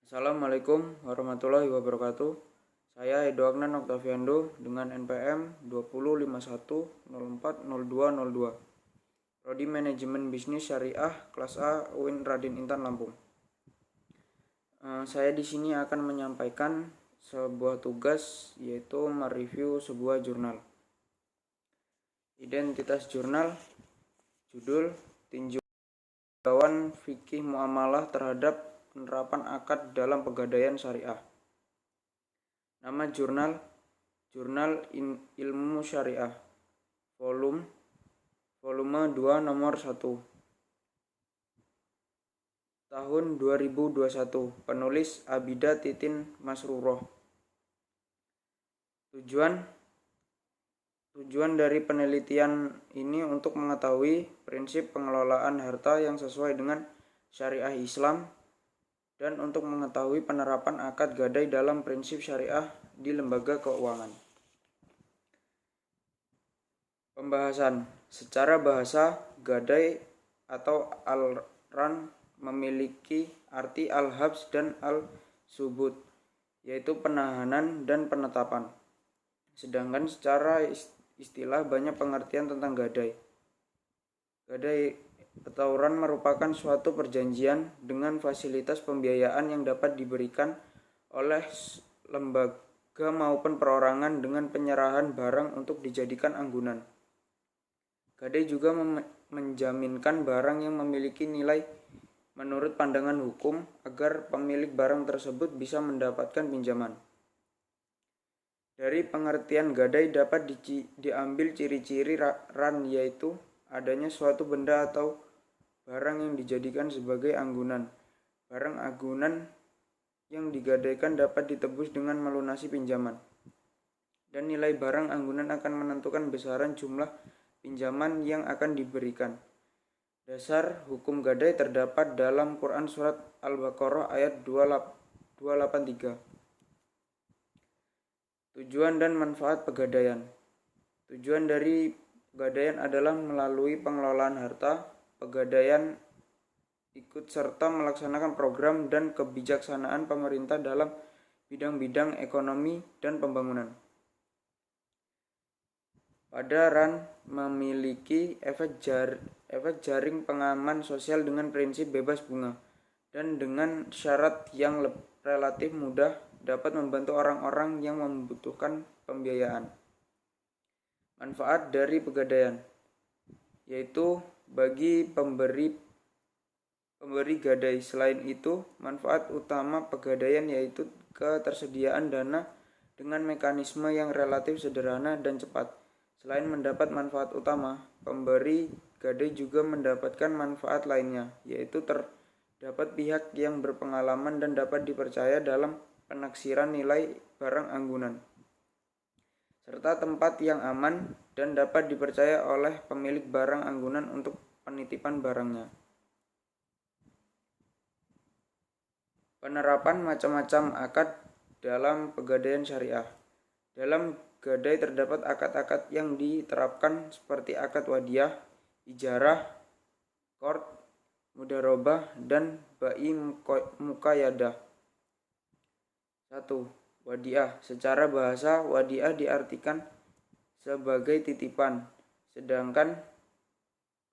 Assalamualaikum warahmatullahi wabarakatuh. Saya Edo Agnan Octaviando dengan NPM 2051040202. Prodi Manajemen Bisnis Syariah kelas A UIN Raden Intan Lampung. Saya di sini akan menyampaikan sebuah tugas, yaitu mereview sebuah jurnal. Identitas jurnal, judul tinjauan fikih muamalah terhadap penerapan akad dalam pegadaian syariah. Nama jurnal, Jurnal Ilmu Syariah, volume 2 nomor 1. Tahun 2021, penulis Abida Titin Masruroh. Tujuan dari penelitian ini untuk mengetahui prinsip pengelolaan harta yang sesuai dengan syariah Islam dan untuk mengetahui penerapan akad gadai dalam prinsip syariah di lembaga keuangan. Pembahasan. Secara bahasa, gadai atau al-ran memiliki arti al-habs dan al-subut, yaitu penahanan dan penetapan. Sedangkan secara istilah banyak pengertian tentang gadai. Gadai atau ran merupakan suatu perjanjian dengan fasilitas pembiayaan yang dapat diberikan oleh lembaga maupun perorangan dengan penyerahan barang untuk dijadikan anggunan. Gadai juga menjaminkan barang yang memiliki nilai menurut pandangan hukum agar pemilik barang tersebut bisa mendapatkan pinjaman. Dari pengertian gadai dapat diambil ciri-ciri ran, yaitu adanya suatu benda atau barang yang dijadikan sebagai anggunan. Barang anggunan yang digadaikan dapat ditebus dengan melunasi pinjaman. Dan nilai barang anggunan akan menentukan besaran jumlah pinjaman yang akan diberikan. Dasar hukum gadai terdapat dalam Quran Surat Al-Baqarah ayat 283. Tujuan dan manfaat pegadaian. Tujuan dari pegadaian adalah melalui pengelolaan harta. Pegadaian ikut serta melaksanakan program dan kebijaksanaan pemerintah dalam bidang-bidang ekonomi dan pembangunan. Pada ran memiliki efek jaring pengaman sosial dengan prinsip bebas bunga dan dengan syarat yang relatif mudah dapat membantu orang-orang yang membutuhkan pembiayaan. Manfaat dari pegadaian, yaitu bagi pemberi gadai. Selain itu, manfaat utama pegadaian yaitu ketersediaan dana dengan mekanisme yang relatif sederhana dan cepat. Selain mendapat manfaat utama, pemberi gadai juga mendapatkan manfaat lainnya, yaitu terdapat pihak yang berpengalaman dan dapat dipercaya dalam penaksiran nilai barang anggunan, serta tempat yang aman dan dapat dipercaya oleh pemilik barang anggunan untuk penitipan barangnya. Penerapan macam-macam akad dalam pegadaian syariah. Dalam gadai terdapat akad-akad yang diterapkan seperti akad wadiah, ijarah, qard, mudharabah, dan bai muqayyadah. 1. Wadiah. Secara bahasa, wadiah diartikan sebagai titipan, sedangkan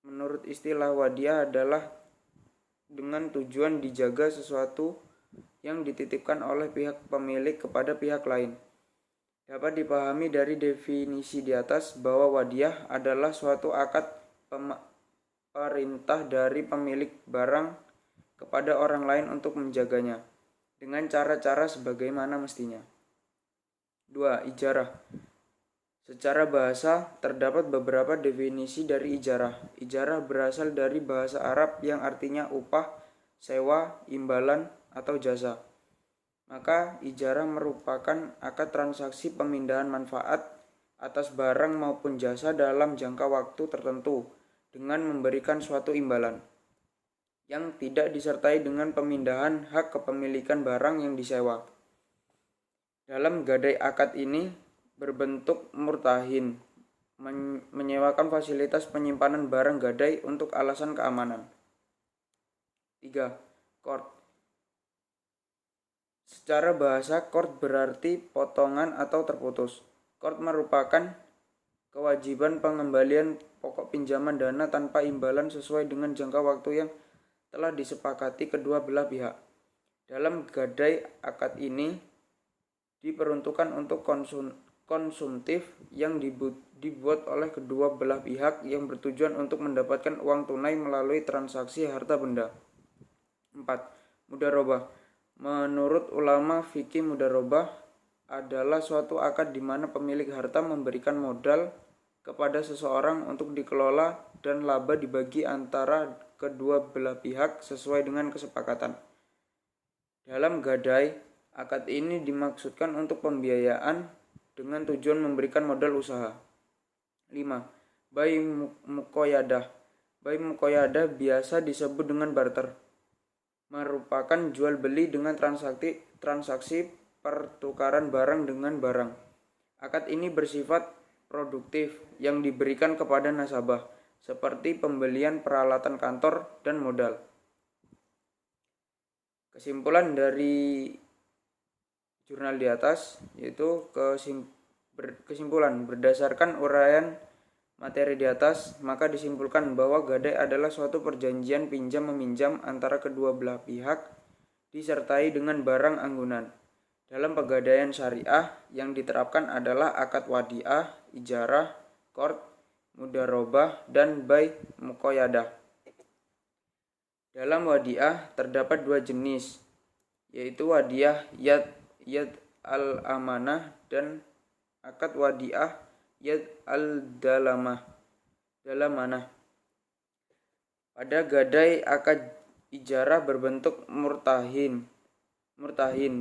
menurut istilah wadiah adalah dengan tujuan dijaga sesuatu yang dititipkan oleh pihak pemilik kepada pihak lain. Dapat dipahami dari definisi di atas bahwa wadiah adalah suatu akad perintah dari pemilik barang kepada orang lain untuk menjaganya dengan cara-cara sebagaimana mestinya. 2. Ijarah. Secara bahasa, terdapat beberapa definisi dari ijarah. Ijarah berasal dari bahasa Arab yang artinya upah, sewa, imbalan, atau jasa. Maka ijarah merupakan akad transaksi pemindahan manfaat atas barang maupun jasa dalam jangka waktu tertentu dengan memberikan suatu imbalan yang tidak disertai dengan pemindahan hak kepemilikan barang yang disewa. Dalam gadai akad ini berbentuk murtahin, menyewakan fasilitas penyimpanan barang gadai untuk alasan keamanan. 3. Qard. Secara bahasa, qard berarti potongan atau terputus. Qard merupakan kewajiban pengembalian pokok pinjaman dana tanpa imbalan sesuai dengan jangka waktu yang telah disepakati kedua belah pihak. Dalam gadai akad ini diperuntukkan untuk konsumtif yang dibuat oleh kedua belah pihak yang bertujuan untuk mendapatkan uang tunai melalui transaksi harta benda. 4. Mudharabah. Menurut ulama fikih, mudharabah adalah suatu akad di mana pemilik harta memberikan modal kepada seseorang untuk dikelola dan laba dibagi antara kedua belah pihak sesuai dengan kesepakatan. Dalam gadai, akad ini dimaksudkan untuk pembiayaan dengan tujuan memberikan modal usaha. 5. Bai muqayyadah. Bai muqayyadah biasa disebut dengan barter. Merupakan jual beli dengan transaksi pertukaran barang dengan barang. Akad ini bersifat produktif yang diberikan kepada nasabah, seperti pembelian peralatan kantor dan modal. Kesimpulan dari jurnal di atas yaitu kesimpulan berdasarkan uraian materi di atas, maka disimpulkan bahwa gadai adalah suatu perjanjian pinjam-meminjam antara kedua belah pihak disertai dengan barang anggunan. Dalam pegadaian syariah yang diterapkan adalah akad wadiah, ijarah, qard, mudharabah, dan bai muqayyadah. Dalam wadiah terdapat dua jenis, yaitu wadiah yad al-amanah dan akad wadiah yad al-dalamah. Pada gadai akad ijarah berbentuk murtahin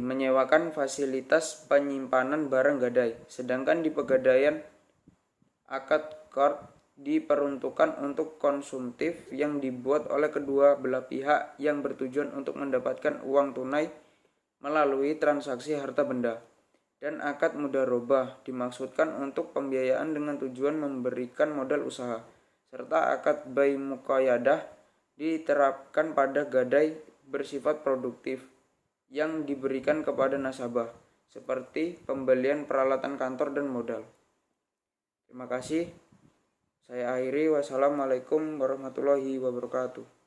menyewakan fasilitas penyimpanan barang gadai, sedangkan di pegadaian akad qard diperuntukkan untuk konsumtif yang dibuat oleh kedua belah pihak yang bertujuan untuk mendapatkan uang tunai melalui transaksi harta benda. Dan akad mudharabah dimaksudkan untuk pembiayaan dengan tujuan memberikan modal usaha. Serta akad bai muqayyadah diterapkan pada gadai bersifat produktif yang diberikan kepada nasabah, seperti pembelian peralatan kantor dan modal. Terima kasih. Saya akhiri. Wassalamualaikum warahmatullahi wabarakatuh.